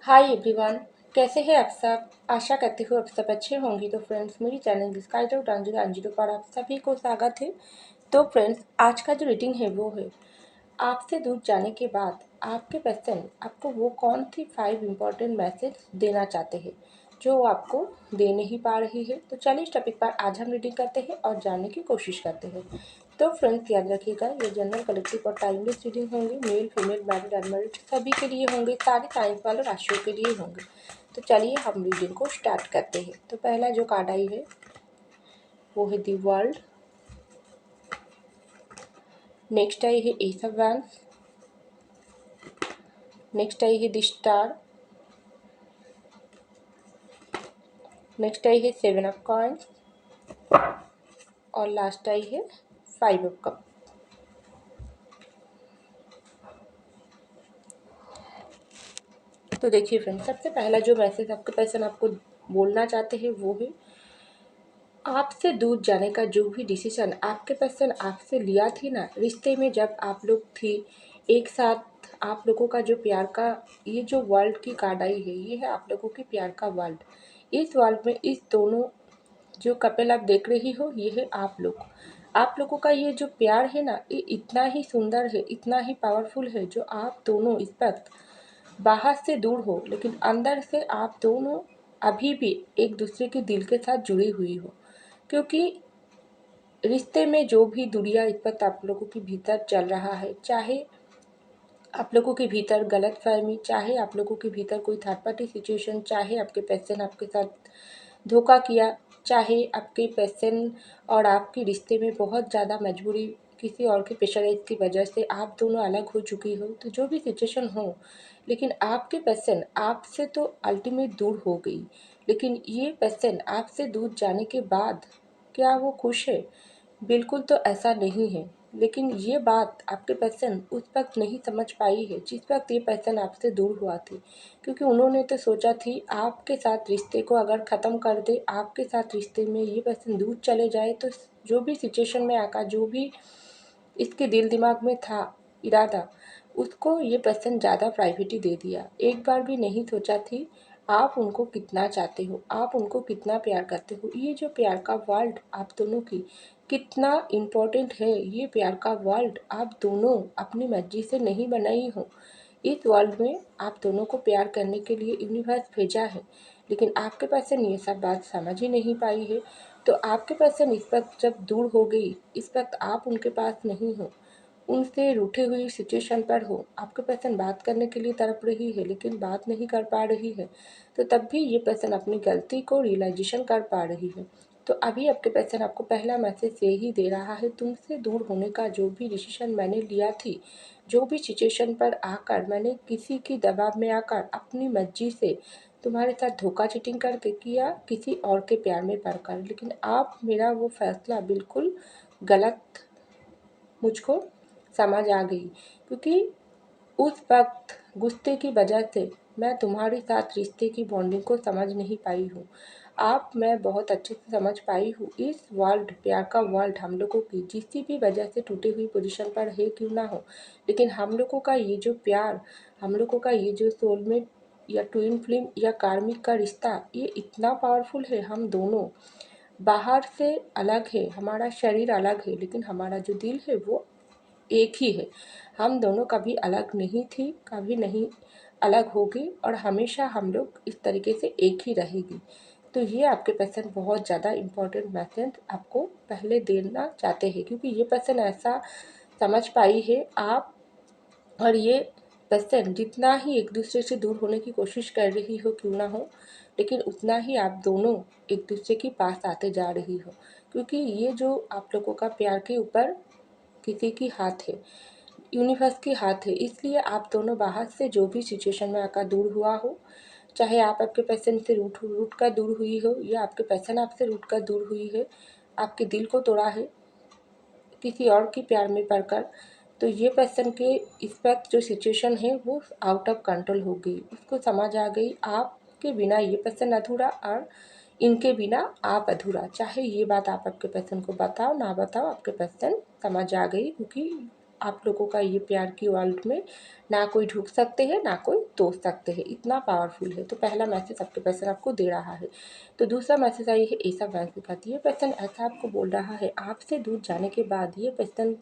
Hi everyone. कैसे हैं आप सब? आशा करती हूँ आप सब अच्छे होंगे। तो फ्रेंड्स, मेरी चैनल डिस्काइड आउट अंजिलो पर आप सभी को स्वागत है। तो फ्रेंड्स, आज का जो रीडिंग है वो है आपसे दूर जाने के बाद आपके पर्सन आपको वो कौन सी 5 इम्पोर्टेंट मैसेज देना चाहते हैं जो वो आपको दे नहीं पा रही है। तो चलिए इस टॉपिक पर आज हम रीडिंग करते हैं और जानने की कोशिश करते हैं। तो फ्रेंड्स, याद रखिएगा ये जनरल कलेक्टिव और टाइमलेस रीडिंग होंगे। मेल फीमेल मैरिड अनमैरिड सभी के लिए होंगे, सारे साइंस वाले राशियों के लिए होंगे। तो चलिए हम रीडिंग को स्टार्ट करते हैं। तो पहला जो कार्ड आई है वो है दी वर्ल्ड। नेक्स्ट आई है S of wands. Next I है द स्टार। नेक्स्ट आई है 7 ऑफ कॉइंस और लास्ट आई है 5 ऑफ कप। तो देखिए फ्रेंड्स, सबसे पहला जो मैसेज आपके पर्सन आपको बोलना चाहते हैं वो है आपसे दूर जाने का जो भी डिसीजन आपके पर्सन आपसे लिया थी ना, रिश्ते में जब आप लोग थी एक साथ, आप लोगों का जो प्यार का ये जो वर्ल्ड की कार्ड आई है ये है आप लोगों के प्यार का वर्ल्ड। इस वर्ल्ड में इस दोनों जो कपल आप देख रही हो ये है आप लोग। आप लोगों का ये जो प्यार है ना ये इतना ही सुंदर है, इतना ही पावरफुल है, जो आप दोनों इस वक्त बाहर से दूर हो लेकिन अंदर से आप दोनों अभी भी एक दूसरे के दिल के साथ जुड़ी हुई हो। क्योंकि रिश्ते में जो भी दुनिया इस वक्त आप लोगों के भीतर चल रहा है, चाहे आप लोगों के भीतर गलतफहमी, चाहे आप लोगों के भीतर कोई थर्ड पार्टी सिचुएशन, चाहे आपके पर्सन आपके साथ धोखा किया, चाहे आपके पर्सन और आपके रिश्ते में बहुत ज़्यादा मजबूरी किसी और के प्रेशराइज की वजह से आप दोनों अलग हो चुकी हो, तो जो भी सिचुएशन हो, लेकिन आपके पर्सन आपसे तो अल्टीमेट दूर हो गई। लेकिन ये पर्सन आपसे दूर जाने के बाद क्या वो खुश है? बिल्कुल तो ऐसा नहीं है। लेकिन ये बात आपके पर्सन उस वक्त नहीं समझ पाई है जिस वक्त ये पर्सन आपसे दूर हुआ थी। क्योंकि उन्होंने तो सोचा थी आपके साथ रिश्ते को अगर ख़त्म कर दे, आपके साथ रिश्ते में ये पर्सन दूर चले जाए, तो जो भी सिचुएशन में आका, जो भी इसके दिल दिमाग में था इरादा, उसको ये पर्सन ज़्यादा प्रायोरिटी दे दिया। एक बार भी नहीं सोचा थी आप उनको कितना चाहते हो, आप उनको कितना प्यार करते हो। ये जो प्यार का वर्ल्ड आप दोनों की कितना इम्पोर्टेंट है, ये प्यार का वर्ल्ड आप दोनों अपनी मर्जी से नहीं बनाई हो। इस वर्ल्ड में आप दोनों को प्यार करने के लिए यूनिवर्स भेजा है, लेकिन आपके पर्सन ये सब बात समझ ही नहीं पाई है। तो आपके पर्सन इस वक्त जब दूर हो गई, इस वक्त आप उनके पास नहीं हो, उनसे रूठे हुई सिचुएशन पर हो, आपके पर्सन बात करने के लिए तड़प रही है लेकिन बात नहीं कर पा रही है, तो तब भी ये पर्सन अपनी गलती को रियलाइजेशन कर पा रही है। तो अभी आपके पर्सन आपको पहला मैसेज यही दे रहा है, तुमसे दूर होने का जो भी डिसीजन मैंने लिया थी, जो भी सिचुएशन पर आकर मैंने किसी की दबाव में आकर अपनी मर्जी से तुम्हारे साथ धोखा चीटिंग करके किया, किसी और के प्यार में पड़कर, लेकिन आप मेरा वो फैसला बिल्कुल गलत मुझको समझ आ गई। क्योंकि उस वक्त गुस्से की वजह से मैं तुम्हारे साथ रिश्ते की बॉन्डिंग को समझ नहीं पाई हूँ। आप मैं बहुत अच्छे से समझ पाई हूँ। इस वर्ल्ड, प्यार का वर्ल्ड हम लोगों की किसी भी वजह से टूटी हुई पोजीशन पर है क्यों ना हो, लेकिन हम लोगों का ये जो प्यार, हम लोगों का ये जो सोलमेट या ट्विन फ्लेम या कार्मिक का रिश्ता, ये इतना पावरफुल है। हम दोनों बाहर से अलग है, हमारा शरीर अलग है, लेकिन हमारा जो दिल है वो एक ही है। हम दोनों कभी अलग नहीं थी, कभी नहीं अलग होगी, और हमेशा हम लोग इस तरीके से एक ही रहेगी। तो ये आपके पर्सन बहुत ज़्यादा इम्पोर्टेंट मैसेज आपको पहले देना चाहते हैं, क्योंकि ये पर्सन ऐसा समझ पाई है आप और ये पर्सन जितना ही एक दूसरे से दूर होने की कोशिश कर रही हो क्यों ना हो, लेकिन उतना ही आप दोनों एक दूसरे के पास आते जा रही हो। क्योंकि ये जो आप लोगों का प्यार के ऊपर किसी की हाथ है, यूनिवर्स की हाथ है, इसलिए आप दोनों बाहर से जो भी सिचुएशन में आकर दूर हुआ हो, चाहे आप आपके पर्सन से रूठ कर दूर हुई हो या आपके पर्सन आपसे रूठ कर दूर हुई है, आपके दिल को तोड़ा है किसी और के प्यार में पड़कर, तो ये पर्सन के इस वक्त जो सिचुएशन है वो आउट ऑफ कंट्रोल हो गई। उसको समझ आ गई आपके बिना ये पर्सन अधूरा और इनके बिना आप अधूरा। चाहे ये बात आप आपके पर्सन को बताओ ना बताओ, आपके पर्सन समझ आ गई, क्योंकि आप लोगों का ये प्यार की वर्ल्ड में ना कोई ढुक सकते हैं ना कोई तोड़ सकते हैं, इतना पावरफुल है। तो पहला मैसेज आपके पर्सन आपको दे रहा है। तो दूसरा मैसेज आई है ऐसा बैंक का। ये पर्सन ऐसा आपको बोल रहा है, आपसे दूर जाने के बाद ये पर्सन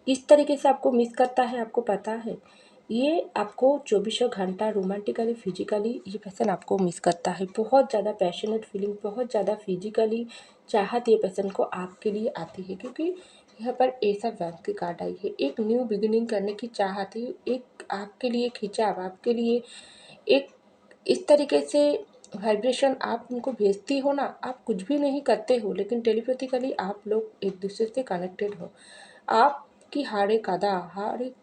किस तरीके से आपको मिस करता है आपको पता है। ये आपको चौबीसों घंटा रोमांटिकली फिजिकली ये पर्सन आपको मिस करता है। बहुत ज़्यादा पैशनेट फीलिंग, बहुत ज़्यादा फिजिकली चाहत ये पर्सन को आपके लिए आती है, क्योंकि यहाँ पर ऐसा बैंक की कार्ड आई है। एक न्यू बिगिनिंग करने की चाहत है, एक आपके लिए खिंचाव, आपके लिए एक इस तरीके से वाइब्रेशन आप उनको भेजती हो ना। आप कुछ भी नहीं करते हो लेकिन टेलीपैथिकली आप लोग एक दूसरे से कनेक्टेड हो। आपकी हर एक अदा, हर एक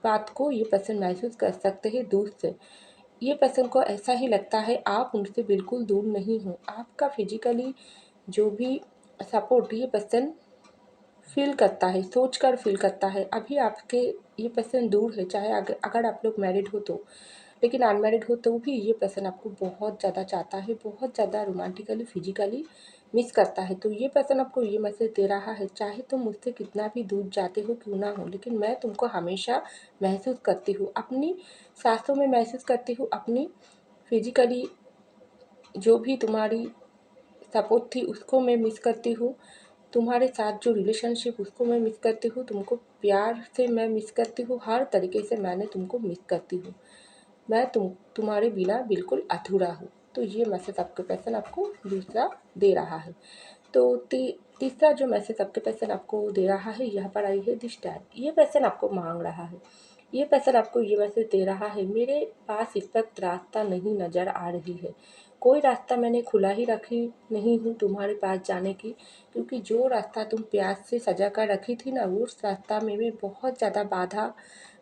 बात को ये पर्सन महसूस कर सकते हैं दूर से। ये पर्सन को ऐसा ही लगता है आप उनसे बिल्कुल दूर नहीं हो। आपका फिजिकली जो भी सपोर्ट ये पर्सन फील करता है, सोच कर फील करता है। अभी आपके ये पर्सन दूर है, चाहे अगर आप लोग मैरिड हो तो, लेकिन अनमैरिड हो तो भी ये पर्सन आपको बहुत ज़्यादा चाहता है, बहुत ज़्यादा रोमांटिकली फिजिकली मिस करता है। तो ये पर्सन आपको ये मैसेज दे रहा है, चाहे तुम मुझसे कितना भी दूर जाते हो क्यों ना हो, लेकिन मैं तुमको हमेशा महसूस करती हूँ, अपनी सांसों में महसूस करती हूँ, अपनी फिजिकली जो भी तुम्हारी सपोर्ट थी उसको मैं मिस करती हूँ, तुम्हारे साथ जो रिलेशनशिप उसको मैं मिस करती हूँ, तुमको प्यार से मैं मिस करती हूँ, हर तरीके से मैंने तुमको मिस करती हूँ। मैं तुम्हारे बिना बिल्कुल अधूरा हूँ। तो ये मैसेज आपके पर्सन आपको दूसरा दे रहा है। तो तीसरा जो मैसेज आपके पर्सन आपको दे रहा है, यहाँ पर आई है दिस टाइम। ये पर्सन आपको मांग रहा है, ये पर्सन आपको ये मैसेज दे रहा है, मेरे पास इस वक्त रास्ता नहीं नज़र आ रही है। कोई रास्ता मैंने खुला ही रखी नहीं हूँ तुम्हारे पास जाने की, क्योंकि जो रास्ता तुम प्यास से सजा कर रखी थी ना, उस रास्ता में भी बहुत ज़्यादा बाधा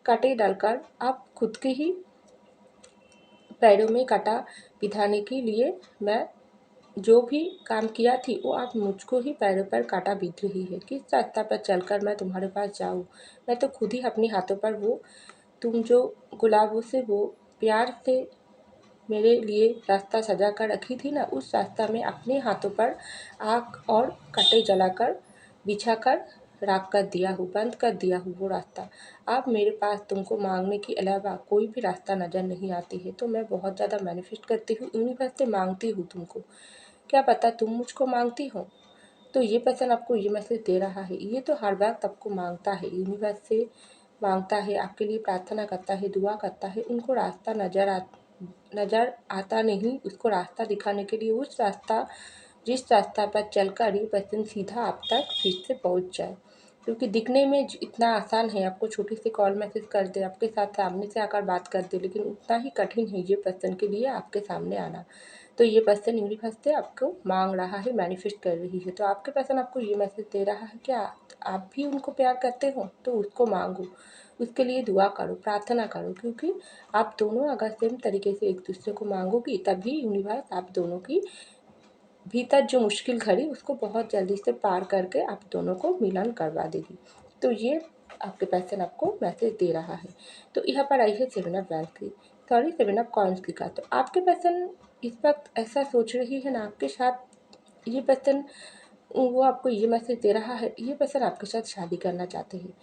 कांटे डालकर आप खुद के ही पैरों में कांटा बिठाने के लिए मैं जो भी काम किया थी वो आप मुझको ही पैरों पर कांटा बीत रही है। किस रास्ता पर चलकर मैं तुम्हारे पास जाऊँ। मैं तो खुद ही अपने हाथों पर वो तुम जो गुलाबों से वो प्यार से मेरे लिए रास्ता सजा कर रखी थी ना, उस रास्ता में अपने हाथों पर आग और कटे जलाकर बिछा कर राख कर दिया हूँ, बंद कर दिया हूँ वो रास्ता। अब मेरे पास तुमको मांगने के अलावा कोई भी रास्ता नज़र नहीं आती है। तो मैं बहुत ज़्यादा मैनिफेस्ट करती हूँ, यूनिवर्स से मांगती हूँ तुमको, क्या पता तुम मुझको मांगती हो। तो ये पर्सन आपको ये मैसेज दे रहा है, ये तो हर वक्त आपको मांगता है, यूनिवर्स से मांगता है, आपके लिए प्रार्थना करता है, दुआ करता है। उनको रास्ता नज़र आता नहीं, उसको रास्ता दिखाने के लिए जिस रास्ता पर चलकर ये पर्सन सीधा आप तक फिर से पहुंच जाए। क्योंकि दिखने में इतना आसान है, आपको छोटी सी कॉल मैसेज कर दे, आपके साथ सामने से आकर बात कर दे, लेकिन उतना ही कठिन है ये पर्सन के लिए आपके सामने आना। तो ये पर्सन यूनिवर्स से आपको मांग रहा है, मैनिफेस्ट कर रही है। तो आपके पर्सन आपको ये मैसेज दे रहा है, क्या आप भी उनको प्यार करते हो तो उसको मांगो, उसके लिए दुआ करो, प्रार्थना करो, क्योंकि आप दोनों अगर सेम तरीके से एक दूसरे को मांगोगी तभी यूनिवर्स आप दोनों की भीतर जो मुश्किल घड़ी उसको बहुत जल्दी से पार करके आप दोनों को मिलन करवा देगी। तो ये आपके पर्सन आपको मैसेज दे रहा है। तो यहाँ पर आई है 7 ऑफ वैंड्स की, सॉरी 7 ऑफ कॉइन्स की कार्ड। तो आपके पर्सन इस वक्त ऐसा सोच रही है ना आपके साथ, ये पर्सन वो आपको ये मैसेज दे रहा है, ये पर्सन आपके साथ शादी करना चाहते हैं,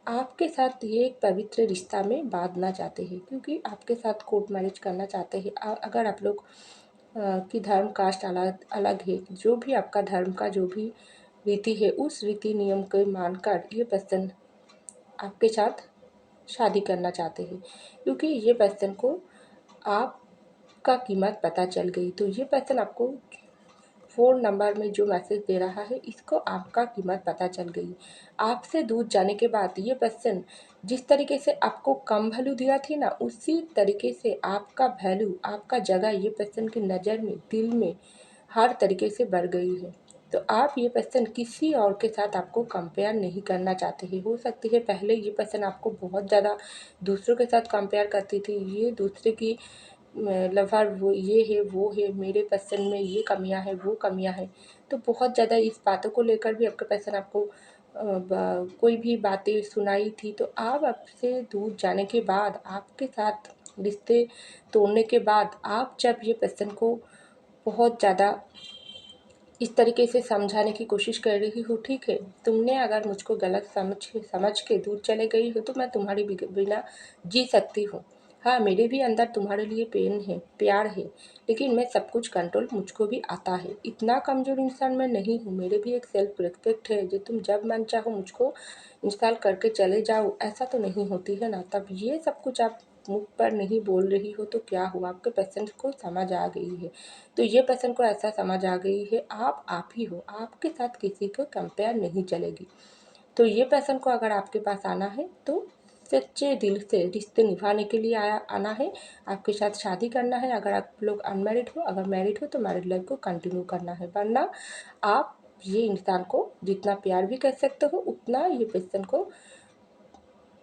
आपके साथ ये एक पवित्र रिश्ता में बांधना चाहते हैं, क्योंकि आपके साथ कोर्ट मैरिज करना चाहते हैं। अगर आप लोग की धर्म कास्ट अलग अलग है, जो भी आपका धर्म का जो भी रीति है उस रीति नियम को मानकर ये पर्सन आपके साथ शादी करना चाहते हैं, क्योंकि ये पर्सन को आपका कीमत पता चल गई। तो ये पर्सन आपको 4 नंबर में जो मैसेज दे रहा है, इसको आपका कीमत पता चल गई। आपसे दूर जाने के बाद ये पर्सन जिस तरीके से आपको कम वैल्यू दिया थी ना, उसी तरीके से आपका वैल्यू, आपका जगह ये पर्सन की नज़र में, दिल में हर तरीके से बढ़ गई है। तो आप ये पर्सन किसी और के साथ आपको कंपेयर नहीं करना चाहते हैं। हो सकती है पहले ये पर्सन आपको बहुत ज़्यादा दूसरों के साथ कंपेयर करती थी, ये दूसरे की लवर वो ये है वो है, मेरे पर्सन में ये कमियां हैं वो कमियां हैं। तो बहुत ज़्यादा इस बातों को लेकर भी आपके पर्सन आपको कोई भी बातें सुनाई थी। तो आप आपसे दूर जाने के बाद, आपके साथ रिश्ते तोड़ने के बाद, आप जब ये पर्सन को बहुत ज़्यादा इस तरीके से समझाने की कोशिश कर रही हूँ, ठीक है। तुमने अगर मुझको गलत समझ के दूर चले गई हो तो मैं तुम्हारे बिना जी सकती हूँ। हाँ, मेरे भी अंदर तुम्हारे लिए पेन है, प्यार है, लेकिन मैं सब कुछ कंट्रोल मुझको भी आता है। इतना कमज़ोर इंसान मैं नहीं हूँ। मेरे भी एक सेल्फ रिस्पेक्ट है जो तुम जब मन चाहो मुझको इंस्टॉल करके चले जाओ, ऐसा तो नहीं होती है ना। तब ये सब कुछ आप मुँह पर नहीं बोल रही हो तो क्या हुआ? आपके पेशेंट को समझ आ गई है। तो ये पेशेंट को ऐसा समझ आ गई है आप ही हो, आपके साथ किसी को कंपेयर नहीं चलेगी। तो ये पेशेंट को अगर आपके पास आना है तो सच्चे दिल से रिश्ते निभाने के लिए आना है, आपके साथ शादी करना है। अगर आप लोग अनमैरिड हो, अगर मैरिड हो तो मैरिड लाइफ को कंटिन्यू करना है। वरना आप ये इंसान को जितना प्यार भी कर सकते हो उतना ये पेशेंट को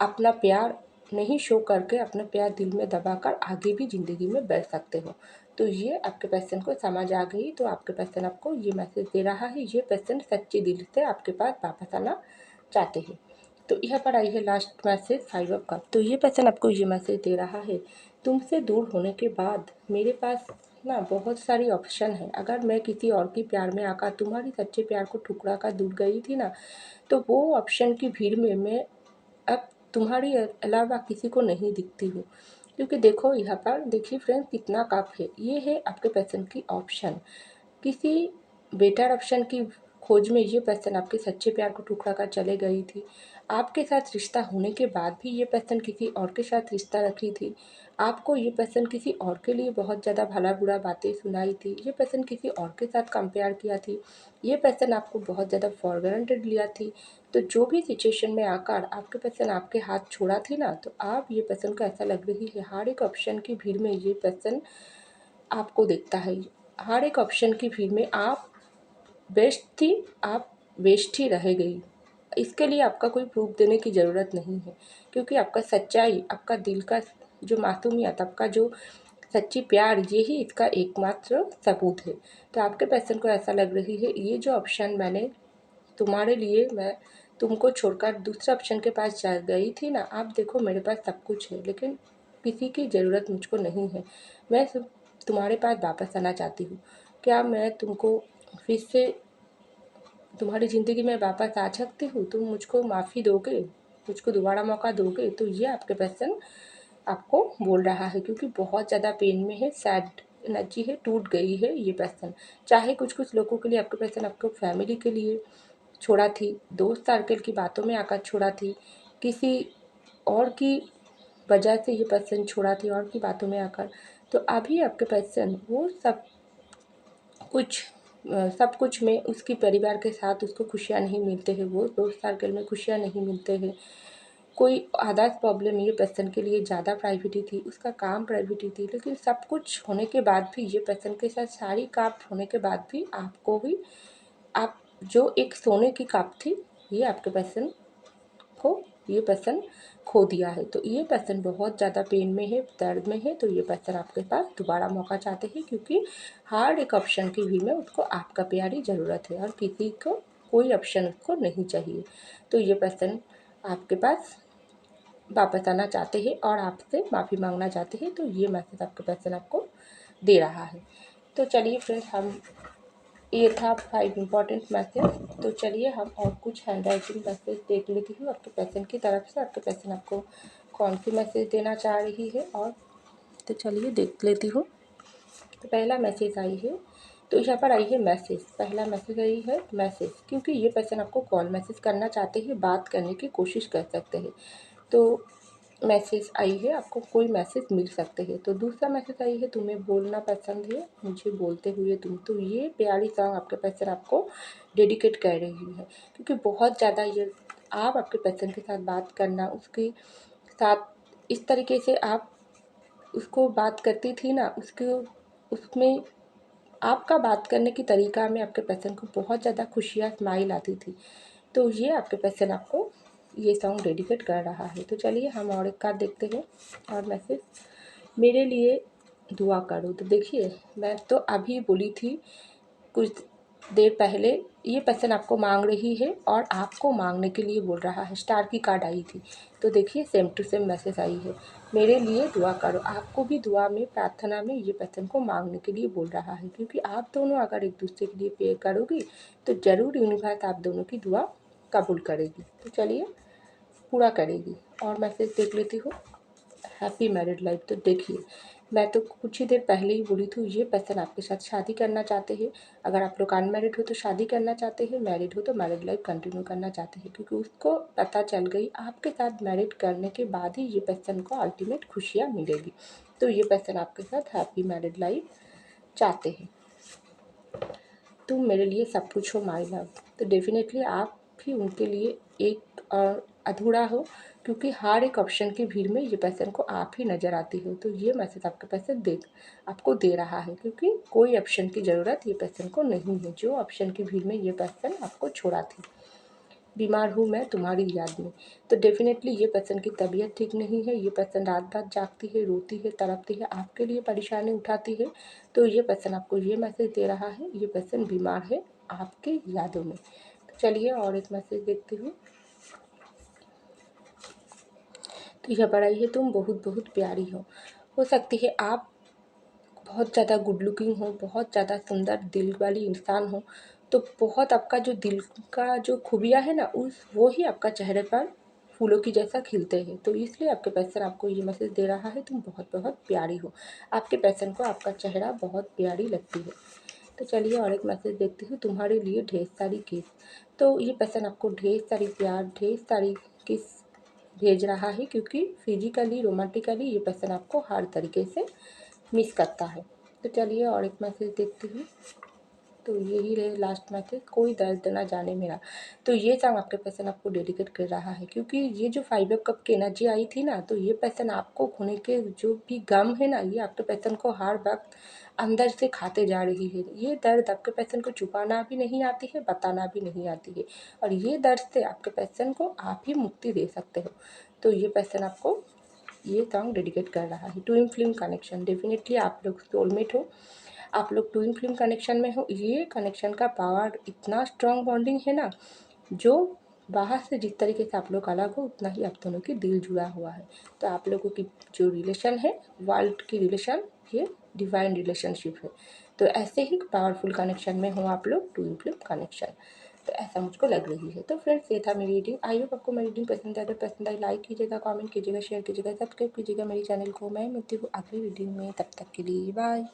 अपना प्यार नहीं शो करके अपना प्यार दिल में दबाकर आगे भी ज़िंदगी में बढ़ सकते हो। तो ये आपके पेशेंट को समझ आ गई तो आपके पेशेंट आपको ये मैसेज दे रहा है। ये पेशेंट सच्चे दिल से आपके पास वापस आना चाहते हैं। तो यहाँ पर आई है लास्ट मैसेज 5 ऑफ कप। तो ये पेशेंट आपको ये मैसेज दे रहा है, तुमसे दूर होने के बाद मेरे पास ना बहुत सारी ऑप्शन है। अगर मैं किसी और के प्यार में आकर तुम्हारी सच्चे प्यार को ठुकरा कर दूर गई थी ना, तो वो ऑप्शन की भीड़ में मैं अब तुम्हारी अलावा किसी को नहीं दिखती हूँ। क्योंकि देखो यहाँ पर देखिए फ्रेंड्स कितना कप है। ये है आपके पैसन की ऑप्शन। किसी बेटर ऑप्शन की खोज में ये पर्सन आपके सच्चे प्यार को ठुकरा कर चले गई थी। आपके साथ रिश्ता होने के बाद भी ये पर्सन किसी और के साथ रिश्ता रखी थी। आपको ये पर्सन किसी और के लिए बहुत ज़्यादा भला बुरा बातें सुनाई थी। ये पर्सन किसी और के साथ कंपेयर किया थी। ये पर्सन आपको बहुत ज़्यादा फॉर ग्रांटेड लिया थी। तो जो भी सिचुएशन में आकर आपके पर्सन आपके हाथ छोड़ा थी ना, तो आप ये पर्सन को ऐसा लग रही है हर एक ऑप्शन की भीड़ में ये पर्सन आपको देखता है। हर एक ऑप्शन की भीड़ में आप बेस्ट थी, आप वेस्ट ही रह गई। इसके लिए आपका कोई प्रूफ देने की ज़रूरत नहीं है, क्योंकि आपका सच्चाई, आपका दिल का जो मासूमियत, आपका जो सच्ची प्यार, यही इसका एकमात्र सबूत है। तो आपके पर्सन को ऐसा लग रही है ये जो ऑप्शन मैंने तुम्हारे लिए मैं तुमको छोड़कर दूसरे ऑप्शन के पास जा गई थी ना, आप देखो मेरे पास सब कुछ है, लेकिन किसी की ज़रूरत मुझको नहीं है। मैं सिर्फ तुम्हारे पास वापस आना चाहती हूँ। क्या मैं तुमको फिर से तुम्हारी ज़िंदगी में वापस आ सकती हूँ? तुम मुझको माफ़ी दोगे? मुझको दोबारा मौका दोगे? तो ये आपके पर्सन आपको बोल रहा है, क्योंकि बहुत ज़्यादा पेन में है, सैड एनर्जी है, टूट गई है ये पर्सन। चाहे कुछ लोगों के लिए आपके पर्सन आपको फैमिली के लिए छोड़ा थी, दोस्त सर्कल की बातों में आकर छोड़ा थी, किसी और की वजह से ये पर्सन छोड़ा थी और की बातों में आकर। तो अभी आपके पर्सन वो सब कुछ में उसके परिवार के साथ उसको खुशियाँ नहीं मिलते हैं, वो दोस्त सर्कल में खुशियाँ नहीं मिलते हैं। कोई अदर्स प्रॉब्लम ये पर्सन के लिए ज़्यादा प्राइवेटी थी, उसका काम प्राइवेटी थी, लेकिन सब कुछ होने के बाद भी ये पर्सन के साथ सारी काम होने के बाद भी आपको भी आप जो एक सोने की कप थी, ये आपके पर्सन को ये पर्सन खो दिया है। तो ये पर्सन बहुत ज़्यादा पेन में है, दर्द में है। तो ये पर्सन आपके पास दोबारा मौका चाहते हैं, क्योंकि हर एक ऑप्शन की भी में उसको आपका प्यार ही ज़रूरत है और किसी को कोई ऑप्शन उसको नहीं चाहिए। तो ये पर्सन आपके पास वापस आना चाहते हैं और आपसे माफ़ी मांगना चाहते हैं। तो ये मैसेज आपके पर्सन आपको दे रहा है। तो चलिए फ्रेंड्स, हम ये था 5 इम्पॉर्टेंट मैसेज। तो चलिए हम और कुछ हैंड राइटिंग मैसेज देख लेती हूँ आपके पेशेंट की तरफ से। आपके पेशेंट आपको कौन सी मैसेज देना चाह रही है, और तो चलिए देख लेती हूँ। तो पहला मैसेज आई है, तो यहाँ पर आई है मैसेज, पहला मैसेज आई है मैसेज, क्योंकि ये पर्सन आपको कॉल मैसेज करना चाहते हैं, बात करने की कोशिश कर सकते हैं। तो मैसेज आई है, आपको कोई मैसेज मिल सकते हैं। तो दूसरा मैसेज आई है, तुम्हें बोलना पसंद है मुझे बोलते हुए तुम। तो ये प्यारी सॉन्ग आपके पर्सन आपको डेडिकेट कर रही है, क्योंकि बहुत ज़्यादा ये आप आपके पर्सन के साथ बात करना, उसके साथ इस तरीके से आप उसको बात करती थी ना, उसमें आपका बात करने की तरीका में आपके पर्सन को बहुत ज़्यादा खुशियाँ स्माइल आती थी। तो ये आपके पर्सन आपको ये सॉन्ग डेडिकेट कर रहा है। तो चलिए हम और एक कार्ड देखते हैं और मैसेज, मेरे लिए दुआ करो। तो देखिए मैं तो अभी बोली थी कुछ देर पहले ये पर्सन आपको मांग रही है और आपको मांगने के लिए बोल रहा है। स्टार की कार्ड आई थी, तो देखिए सेम टू सेम मैसेज आई है, मेरे लिए दुआ करो। आपको भी दुआ में, प्रार्थना में ये पर्सन को मांगने के लिए बोल रहा है, क्योंकि आप दोनों अगर एक दूसरे के लिए प्रेयर करोगी तो ज़रूर यूनिवर्स आप दोनों की दुआ कबूल करेगी। तो चलिए पूरा करेगी। और मैसेज देख लेती हूँ। Happy married life. तो देखिए, मैं तो कुछ ही देर पहले ही बोली थी, ये पर्सन आपके साथ शादी करना चाहते हैं। अगर आप लोग अनमैरिड हो तो शादी करना चाहते हैं, मैरिड हो तो मैरिड लाइफ कंटिन्यू करना चाहते हैं, क्योंकि उसको पता चल गई आपके साथ मैरिड करने के बाद ही ये पर्सन को अल्टीमेट खुशियाँ मिलेगी। तो ये पर्सन आपके साथ हैप्पी मैरिड लाइफ चाहते हैं। तुम मेरे लिए सब कुछ हो माय लव। तो डेफिनेटली आप भी उनके लिए एक अधूरा हो, क्योंकि हर एक ऑप्शन की भीड़ में ये पर्सन को आप ही नज़र आती हो। तो ये मैसेज आपके पर्सन आपको दे रहा है, क्योंकि कोई ऑप्शन की ज़रूरत ये पर्सन को नहीं है। जो ऑप्शन की भीड़ में ये पर्सन आपको छोड़ा थी। बीमार हूँ मैं तुम्हारी याद में। तो डेफिनेटली ये पर्सन की तबीयत ठीक नहीं है। ये पर्सन रात रात जागती है, रोती है, तड़पती है, आपके लिए परेशानी उठाती है। तो ये पर्सन आपको ये मैसेज दे रहा है, ये पर्सन बीमार है आपकी यादों में। तो चलिए और एक मैसेज देखती हूँ। तो यह पढ़ाई है, तुम बहुत बहुत प्यारी हो सकती है आप बहुत ज़्यादा गुड लुकिंग हो, बहुत ज़्यादा सुंदर दिल वाली इंसान हो, तो बहुत आपका जो दिल का जो खूबियाँ है ना, वो ही आपका चेहरे पर फूलों की जैसा खिलते हैं। तो इसलिए आपके पर्सन आपको ये मैसेज दे रहा है, तुम बहुत बहुत प्यारी हो। आपके पर्सन को आपका चेहरा बहुत प्यारी लगती है। तो चलिए और एक मैसेज देखती हूँ, तुम्हारे लिए ढेर सारी किस। तो ये पर्सन आपको ढेर सारी प्यार, ढेर सारी किस भेज रहा है, क्योंकि फिजिकली रोमांटिकली ये पर्सन आपको हर तरीके से मिस करता है। तो चलिए और एक मैसेज देखती हूँ। तो यही रहे लास्ट मैसेज, कोई दर्द ना जाने मेरा। तो ये सॉन्ग आपके पर्सन आपको डेडिकेट कर रहा है, क्योंकि ये जो 5 ऑफ कप की एनर्जी आई थी ना, तो ये पर्सन आपको खोने के जो भी गम है ना, ये आपके पर्सन को हर वक्त अंदर से खाते जा रही है। ये दर्द आपके पर्सन को छुपाना भी नहीं आती है, बताना भी नहीं आती है, और ये दर्द से आपके पर्सन को आप ही मुक्ति दे सकते हो। तो ये पर्सन आपको ये सॉन्ग डेडिकेट कर रहा है। ट्विन फ्लेम कनेक्शन, डेफिनेटली आप लोग सोलमेट हो, आप लोग ट्विन फ्लेम कनेक्शन में हो। ये कनेक्शन का पावर इतना स्ट्रॉन्ग बॉन्डिंग है ना, जो बाहर से जिस तरीके से आप लोग अलग हो, उतना ही आप दोनों की दिल जुड़ा हुआ है। तो आप लोगों की जो रिलेशन है, वर्ल्ड की रिलेशन, ये डिवाइन रिलेशनशिप है। तो ऐसे ही पावरफुल कनेक्शन में हो आप लोग, ट्विन फ्लेम कनेक्शन। तो ऐसा मुझको लग रही है। तो फ्रेंड्स, ये था मेरी रीडिंग। आई होप आपको मेरी रीडिंग पसंद आए। अगर पसंद आई, लाइक कीजिएगा, कमेंट कीजिएगा, शेयर कीजिएगा, सब्सक्राइब कीजिएगा मेरे चैनल को। मैं मिलती हूँ अगली रीडिंग में, तब तक के लिए बाय।